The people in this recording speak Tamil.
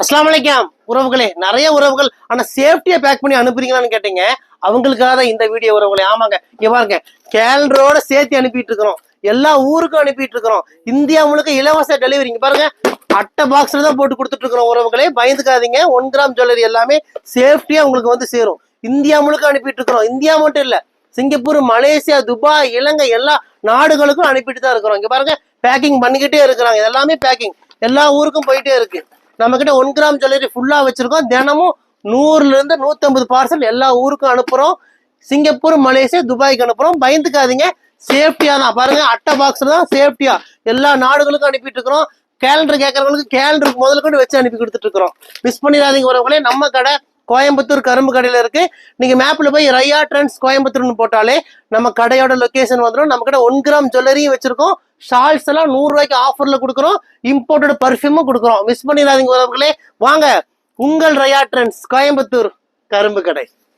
அஸ்ஸலாமு அலைக்கும் உறவுகளே. நிறைய உறவுகள் ஆனா சேஃப்டியா பேக் பண்ணி அனுப்புறீங்களான்னு கேட்டீங்க. அவங்களுக்காக தான் இந்த வீடியோ உறவுகளே. ஆமாங்க, இங்க பாருங்க, கேலண்டரோட சேர்த்து அனுப்பிட்டு இருக்கிறோம். எல்லா ஊருக்கும் அனுப்பிட்டு இருக்கிறோம். இந்தியா முழுக்க இலவச டெலிவரி. இங்க பாருங்க, அட்டை பாக்ஸ்ல தான் போட்டு கொடுத்துட்டு இருக்கிறோம் உறவுகளே. பயந்துக்காதீங்க, 1 கிராம் ஜுவல்லரி எல்லாமே சேஃப்டியா உங்களுக்கு வந்து சேரும். இந்தியா முழுக்க அனுப்பிட்டு இருக்கிறோம். இந்தியா மட்டும் இல்ல, சிங்கப்பூர், மலேசியா, துபாய், இலங்கை எல்லா நாடுகளுக்கும் அனுப்பிட்டு தான் இருக்கிறோம். இங்க பாருங்க, பேக்கிங் பண்ணிக்கிட்டே இருக்கிறாங்க. எல்லாமே பேக்கிங் எல்லா ஊருக்கும் போயிட்டே இருக்கு. நம்ம கிட்ட 1 கிராம் ஜுவல்லரி ஃபுல்லா வச்சிருக்கோம். தினமும் 100ல இருந்து 150 பார்சல் எல்லா ஊருக்கும் அனுப்புறோம். சிங்கப்பூர், மலேசியா, துபாய்க்கு அனுப்புறோம். பயந்துக்காதீங்க, சேஃப்டியா தான். பாருங்க, அட்டை பாக்ஸ்ல தான் சேஃப்டியா எல்லா நாடுகளுக்கும் அனுப்பிட்டு இருக்கிறோம். கேலண்டர் கேட்கறவங்களுக்கு கேலண்டருக்கு முதல்ல கொண்டு வச்சு அனுப்பி கொடுத்துட்டு இருக்கிறோம். மிஸ் பண்ணிடாதீங்க உறவுகளே. நம்ம கடை கோயம்புத்தூர் கரும்பு கடையில இருக்கு. நீங்க மேப்ல போய் ரையா ட்ரெண்ட்ஸ் கோயம்புத்தூர்னு போட்டாலே நம்ம கடையோட லொகேஷன் வந்துடும். நம்ம கடை 1 கிராம் ஜுவல்லரியும் வச்சிருக்கோம். ஷால்ஸ் எல்லாம் 100 ரூபாய்க்கு ஆஃபர்ல கொடுக்குறோம். இம்போர்ட்டட் பர்ஃபியூமும் கொடுக்குறோம். மிஸ் பண்ணிடாதீங்க உறவுகளே. வாங்க, உங்கள் ரையா ட்ரெண்ட்ஸ் கோயம்புத்தூர் கரும்பு கடை.